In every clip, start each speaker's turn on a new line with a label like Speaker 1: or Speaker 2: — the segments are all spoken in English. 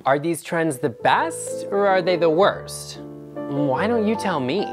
Speaker 1: Are these trends the best or are they the worst? Why don't you tell me?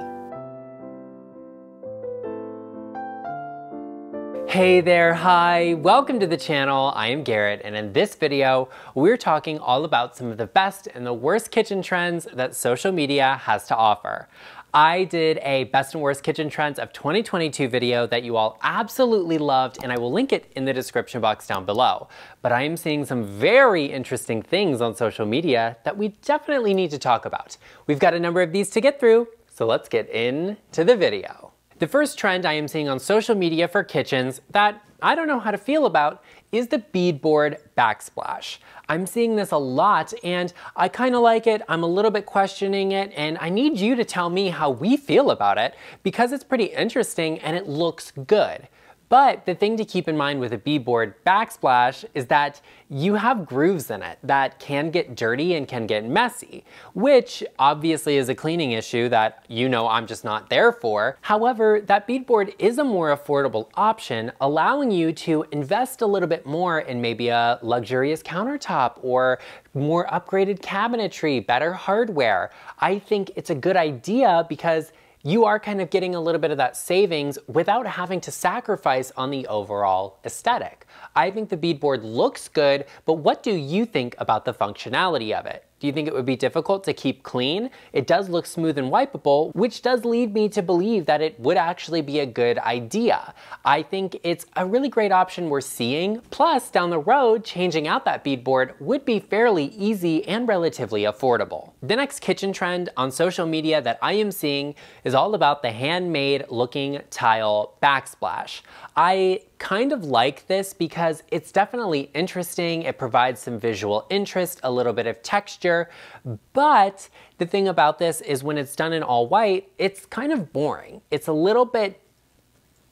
Speaker 1: Hey there, hi, welcome to the channel. I am Garrett, and in this video, we're talking all about some of the best and the worst kitchen trends that social media has to offer. I did a best and worst kitchen trends of 2022 video that you all absolutely loved, and I will link it in the description box down below. But I am seeing some very interesting things on social media that we definitely need to talk about. We've got a number of these to get through, so let's get into the video. The first trend I am seeing on social media for kitchens that I don't know how to feel about is the beadboard backsplash. I'm seeing this a lot and I kind of like it. I'm a little bit questioning it, and I need you to tell me how we feel about it because it's pretty interesting and it looks good. But the thing to keep in mind with a beadboard backsplash is that you have grooves in it that can get dirty and can get messy, which obviously is a cleaning issue that you know I'm just not there for. However, that beadboard is a more affordable option, allowing you to invest a little bit more in maybe a luxurious countertop or more upgraded cabinetry, better hardware. I think it's a good idea because you are kind of getting a little bit of that savings without having to sacrifice on the overall aesthetic. I think the beadboard looks good, but what do you think about the functionality of it? Do you think it would be difficult to keep clean? It does look smooth and wipeable, which does lead me to believe that it would actually be a good idea. I think it's a really great option we're seeing. Plus, down the road, changing out that beadboard would be fairly easy and relatively affordable. The next kitchen trend on social media that I am seeing is all about the handmade looking tile backsplash. I kind of like this because it's definitely interesting. It provides some visual interest, a little bit of texture, but the thing about this is when it's done in all white, it's kind of boring. It's a little bit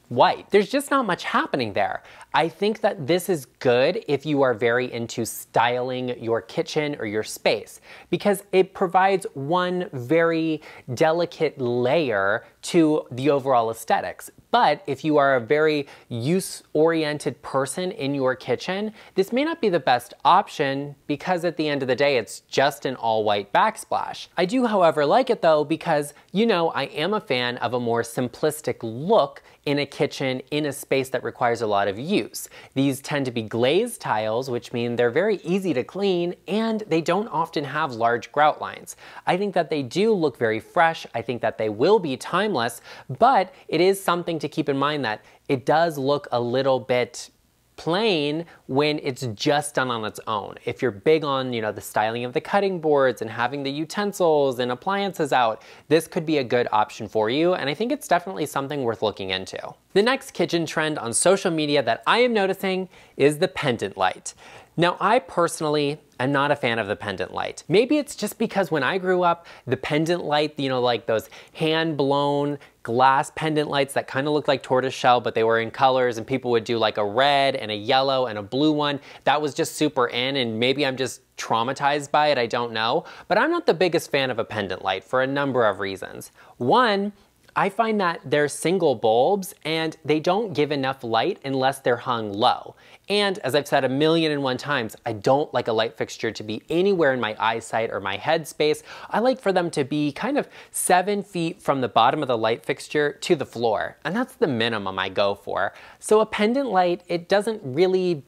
Speaker 1: white. There's just not much happening there. I think that this is good if you are very into styling your kitchen or your space because it provides one very delicate layer to the overall aesthetics. But if you are a very use-oriented person in your kitchen, this may not be the best option because at the end of the day, it's just an all-white backsplash. I do, however, like it though because, you know, I am a fan of a more simplistic look in a kitchen in a space that requires a lot of use. These tend to be glazed tiles, which mean they're very easy to clean and they don't often have large grout lines. I think that they do look very fresh. I think that they will be timeless, but it is something to keep in mind that it does look a little bit plain when it's just done on its own. If you're big on, you know, the styling of the cutting boards and having the utensils and appliances out, this could be a good option for you, and I think it's definitely something worth looking into. The next kitchen trend on social media that I am noticing is the pendant light. Now, I personally am not a fan of the pendant light. Maybe it's just because when I grew up, the pendant light, you know, like those hand-blown glass pendant lights that kind of looked like tortoiseshell, but they were in colors, and people would do like a red and a yellow and a blue one. That was just super in, and maybe I'm just traumatized by it, I don't know. But I'm not the biggest fan of a pendant light for a number of reasons. One, I find that they're single bulbs and they don't give enough light unless they're hung low. And as I've said 1,000,001 times, I don't like a light fixture to be anywhere in my eyesight or my head space. I like for them to be kind of 7 feet from the bottom of the light fixture to the floor. And that's the minimum I go for. So a pendant light, it doesn't really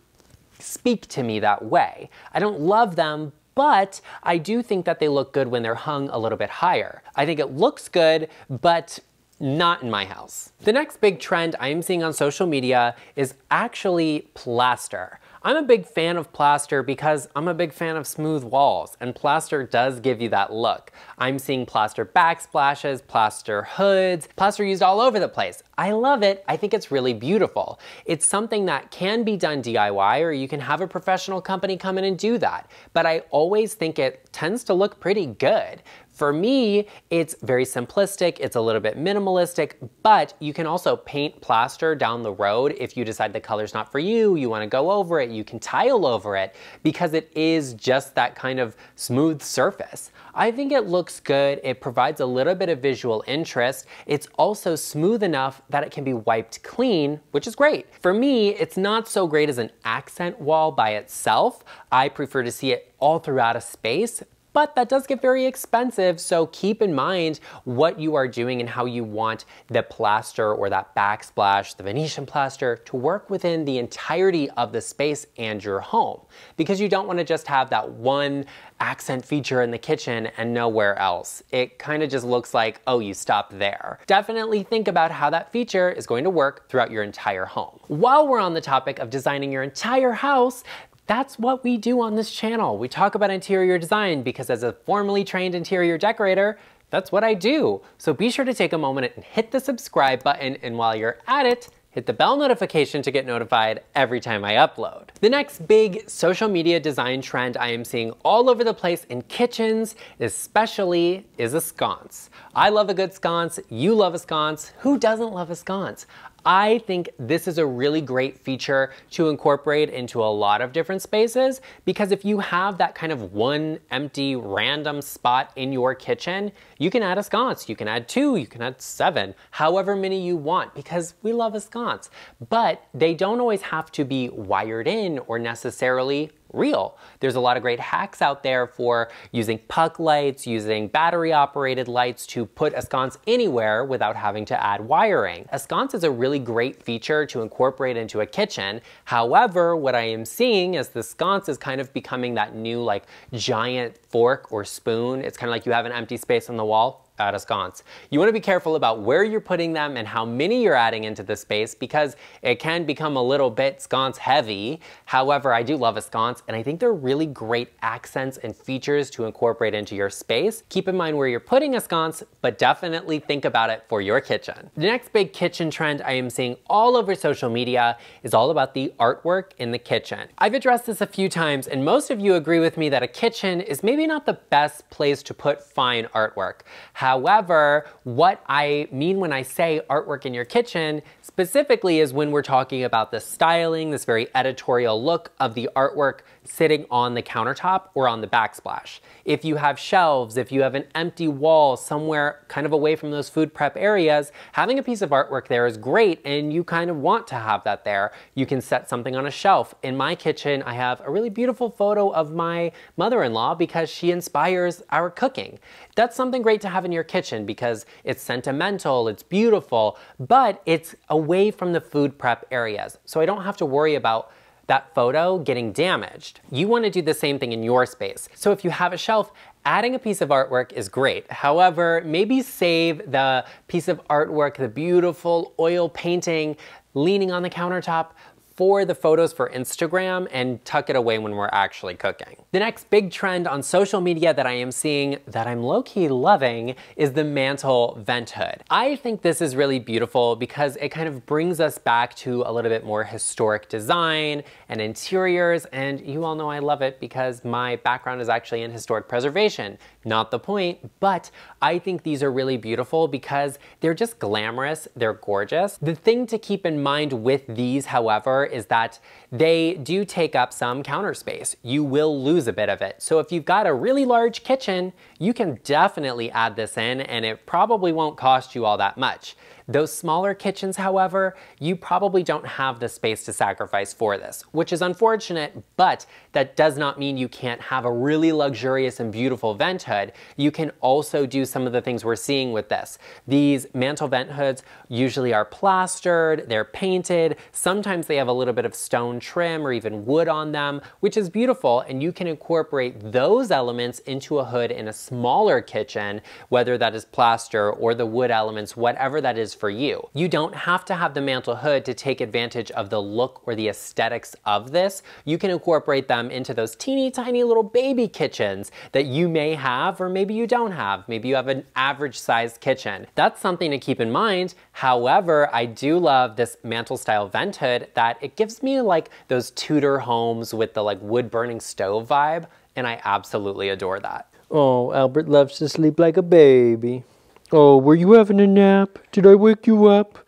Speaker 1: speak to me that way. I don't love them, but I do think that they look good when they're hung a little bit higher. I think it looks good, but not in my house. The next big trend I'm seeing on social media is actually plaster. I'm a big fan of plaster because I'm a big fan of smooth walls, and plaster does give you that look. I'm seeing plaster backsplashes, plaster hoods, plaster used all over the place. I love it. I think it's really beautiful. It's something that can be done DIY, or you can have a professional company come in and do that. But I always think it tends to look pretty good. For me, it's very simplistic, it's a little bit minimalistic, but you can also paint plaster down the road if you decide the color's not for you, you wanna go over it, you can tile over it, because it is just that kind of smooth surface. I think it looks good, it provides a little bit of visual interest, it's also smooth enough that it can be wiped clean, which is great. For me, it's not so great as an accent wall by itself. I prefer to see it all throughout a space, but that does get very expensive, so keep in mind what you are doing and how you want the plaster or that backsplash, the Venetian plaster, to work within the entirety of the space and your home. Because you don't want to just have that one accent feature in the kitchen and nowhere else. It kind of just looks like, oh, you stopped there. Definitely think about how that feature is going to work throughout your entire home. While we're on the topic of designing your entire house, that's what we do on this channel. We talk about interior design because as a formally trained interior decorator, that's what I do. So be sure to take a moment and hit the subscribe button, and while you're at it, hit the bell notification to get notified every time I upload. The next big social media design trend I am seeing all over the place in kitchens, especially, is a sconce. I love a good sconce, you love a sconce, who doesn't love a sconce? I think this is a really great feature to incorporate into a lot of different spaces, because if you have that kind of one empty random spot in your kitchen, you can add a sconce, you can add 2, you can add 7, however many you want, because we love a sconce. But they don't always have to be wired in or necessarily real. There's a lot of great hacks out there for using puck lights, using battery operated lights to put a sconce anywhere without having to add wiring. A sconce is a really great feature to incorporate into a kitchen. However, what I am seeing is the sconce is kind of becoming that new like giant fork or spoon. It's kind of like you have an empty space on the wall, add a sconce. You want to be careful about where you're putting them and how many you're adding into the space, because it can become a little bit sconce heavy. However, I do love a sconce, and I think they're really great accents and features to incorporate into your space. Keep in mind where you're putting a sconce, but definitely think about it for your kitchen. The next big kitchen trend I am seeing all over social media is all about the artwork in the kitchen. I've addressed this a few times, and most of you agree with me that a kitchen is maybe not the best place to put fine artwork. However, what I mean when I say artwork in your kitchen specifically is when we're talking about the styling, this very editorial look of the artwork sitting on the countertop or on the backsplash. If you have shelves, if you have an empty wall somewhere kind of away from those food prep areas, having a piece of artwork there is great, and you kind of want to have that there. You can set something on a shelf. In my kitchen, I have a really beautiful photo of my mother-in-law because she inspires our cooking. That's something great to have in your kitchen because it's sentimental, it's beautiful, but it's away from the food prep areas. So I don't have to worry about that photo getting damaged. You want to do the same thing in your space. So if you have a shelf, adding a piece of artwork is great. However, maybe save the piece of artwork, the beautiful oil painting leaning on the countertop, for the photos for Instagram, and tuck it away when we're actually cooking. The next big trend on social media that I am seeing that I'm low-key loving is the mantle vent hood. I think this is really beautiful because it kind of brings us back to a little bit more historic design and interiors, and you all know I love it because my background is actually in historic preservation. Not the point, but I think these are really beautiful because they're just glamorous, they're gorgeous. The thing to keep in mind with these, however, is that they do take up some counter space. You will lose a bit of it. So if you've got a really large kitchen, you can definitely add this in, and it probably won't cost you all that much. Those smaller kitchens, however, you probably don't have the space to sacrifice for this, which is unfortunate, but that does not mean you can't have a really luxurious and beautiful vent hood. You can also do some of the things we're seeing with this. These mantle vent hoods usually are plastered, they're painted, sometimes they have a little bit of stone trim or even wood on them, which is beautiful, and you can incorporate those elements into a hood in a smaller kitchen, whether that is plaster or the wood elements, whatever that is for you. You don't have to have the mantle hood to take advantage of the look or the aesthetics of this. You can incorporate them into those teeny tiny little baby kitchens that you may have, or maybe you don't have. Maybe you have an average sized kitchen. That's something to keep in mind. However, I do love this mantle style vent hood that it gives me like those Tudor homes with the like wood burning stove vibe. and I absolutely adore that.
Speaker 2: Oh, Albert loves to sleep like a baby. Oh, were you having a nap? Did I wake you up?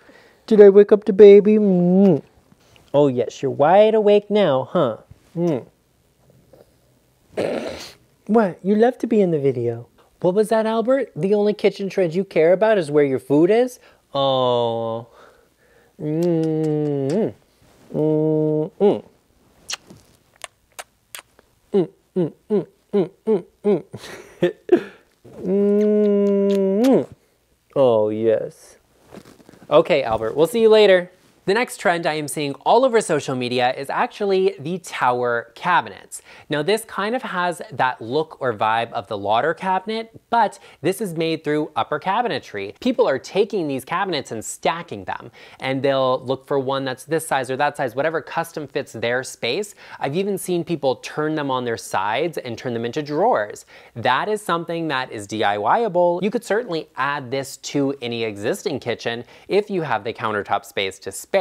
Speaker 2: Did I wake up the baby? Mm. Oh, yes, you're wide awake now, huh? Mm. What? You love to be in the video. What was that, Albert? The only kitchen trend you care about is where your food is? Oh. Mm-mm. Mm-mm. Oh, yes.
Speaker 1: Okay, Albert, we'll see you later. The next trend I am seeing all over social media is actually the tower cabinets. Now this kind of has that look or vibe of the lauder cabinet, but this is made through upper cabinetry. People are taking these cabinets and stacking them, and they'll look for one that's this size or that size, whatever custom fits their space. I've even seen people turn them on their sides and turn them into drawers. That is something that is DIY-able. You could certainly add this to any existing kitchen if you have the countertop space to spare.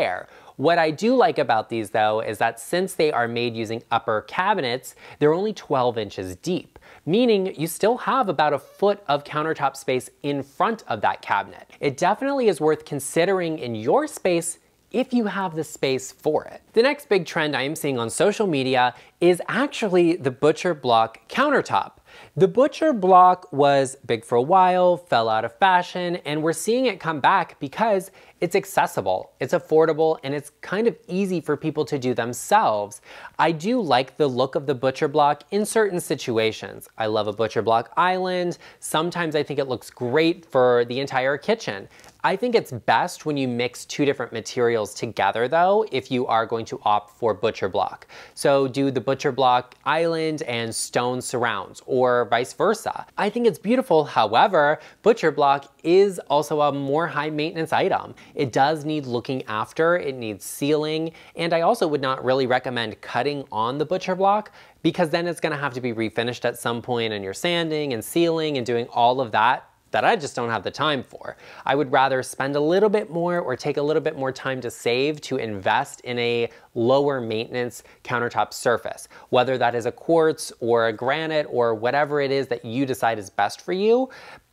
Speaker 1: What I do like about these though is that since they are made using upper cabinets, they're only 12 inches deep, meaning you still have about a foot of countertop space in front of that cabinet. It definitely is worth considering in your space if you have the space for it. The next big trend I am seeing on social media is actually the butcher block countertop. The butcher block was big for a while, fell out of fashion, and we're seeing it come back because it's accessible, it's affordable, and it's kind of easy for people to do themselves. I do like the look of the butcher block in certain situations. I love a butcher block island. Sometimes I think it looks great for the entire kitchen. I think it's best when you mix two different materials together though, if you are going to opt for butcher block. So do the butcher block island and stone surrounds, or vice versa. I think it's beautiful. However, butcher block is also a more high maintenance item. It does need looking after, it needs sealing, and I also would not really recommend cutting on the butcher block because then it's gonna have to be refinished at some point and you're sanding and sealing and doing all of that I just don't have the time for. I would rather spend a little bit more or take a little bit more time to save to invest in a lower maintenance countertop surface, whether that is a quartz or a granite or whatever it is that you decide is best for you.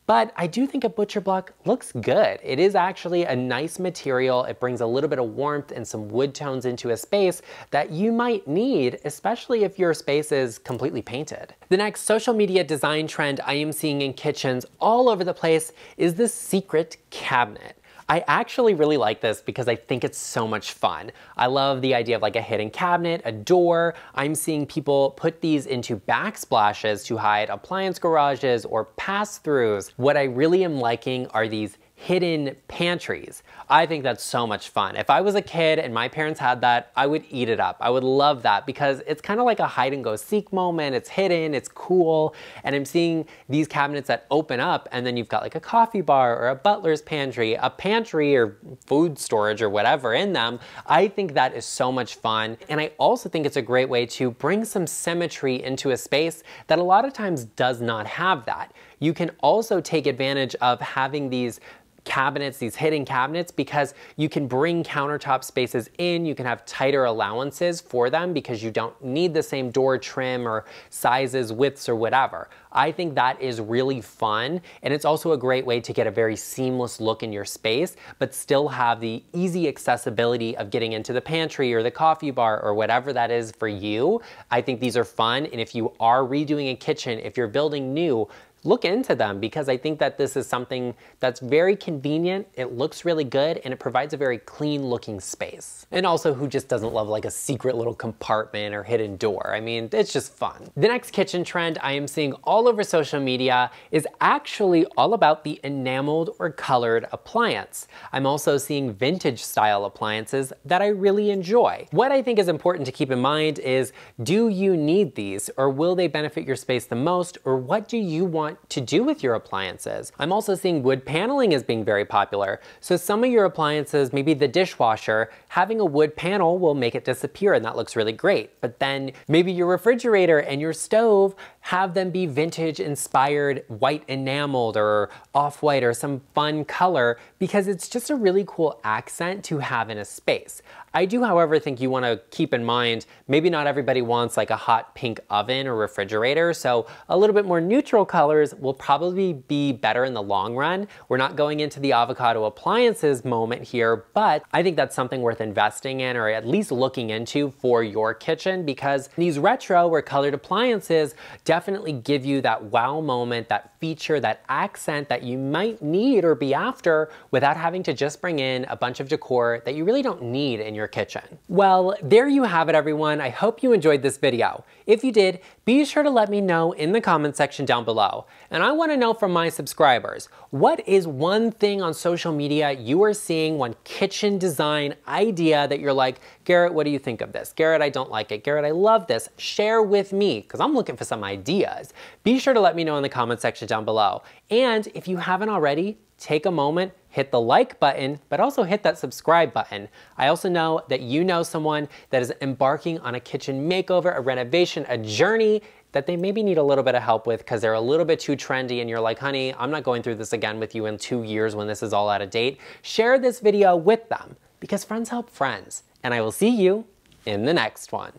Speaker 1: But I do think a butcher block looks good. It is actually a nice material. It brings a little bit of warmth and some wood tones into a space that you might need, especially if your space is completely painted. The next social media design trend I am seeing in kitchens all over the place is the secret cabinet. I actually really like this because I think it's so much fun. I love the idea of like a hidden cabinet, a door. I'm seeing people put these into backsplashes to hide appliance garages or pass-throughs. What I really am liking are these hidden pantries. I think that's so much fun. If I was a kid and my parents had that, I would eat it up. I would love that because it's kind of like a hide and go seek moment. It's hidden, it's cool, and I'm seeing these cabinets that open up and then you've got like a coffee bar or a butler's pantry, a pantry or food storage or whatever in them. I think that is so much fun, and I also think it's a great way to bring some symmetry into a space that a lot of times does not have that. You can also take advantage of having these cabinets, these hidden cabinets, because you can bring countertop spaces in, you can have tighter allowances for them because you don't need the same door trim or sizes, widths, or whatever. I think that is really fun, and it's also a great way to get a very seamless look in your space, but still have the easy accessibility of getting into the pantry or the coffee bar or whatever that is for you. I think these are fun, and if you are redoing a kitchen, if you're building new, look into them because I think that this is something that's very convenient, it looks really good, and it provides a very clean looking space. And also, who just doesn't love like a secret little compartment or hidden door? I mean, it's just fun. The next kitchen trend I am seeing all over social media is actually all about the enameled or colored appliance. I'm also seeing vintage style appliances that I really enjoy. What I think is important to keep in mind is, do you need these, or will they benefit your space the most, or what do you want to do with your appliances? I'm also seeing wood paneling as being very popular. So some of your appliances, maybe the dishwasher, having a wood panel will make it disappear and that looks really great. But then maybe your refrigerator and your stove have them be vintage inspired, white enameled or off-white or some fun color, because it's just a really cool accent to have in a space. I do, however, think you want to keep in mind, maybe not everybody wants like a hot pink oven or refrigerator, so a little bit more neutral colors will probably be better in the long run. We're not going into the avocado appliances moment here, but I think that's something worth investing in or at least looking into for your kitchen, because these retro or colored appliances definitely give you that wow moment, that feature, that accent that you might need or be after without having to just bring in a bunch of decor that you really don't need in your kitchen. Well, there you have it, everyone. I hope you enjoyed this video. If you did, be sure to let me know in the comment section down below. And I want to know from my subscribers, what is one thing on social media you are seeing, one kitchen design idea that you're like, Garrett, what do you think of this? Garrett, I don't like it. Garrett, I love this. Share with me, because I'm looking for some ideas. Be sure to let me know in the comment section down below. And if you haven't already, take a moment, hit the like button, but also hit that subscribe button. I also know that you know someone that is embarking on a kitchen makeover, a renovation, a journey that they maybe need a little bit of help with because they're a little bit too trendy and you're like, honey, I'm not going through this again with you in 2 years when this is all out of date. Share this video with them because friends help friends. And I will see you in the next one.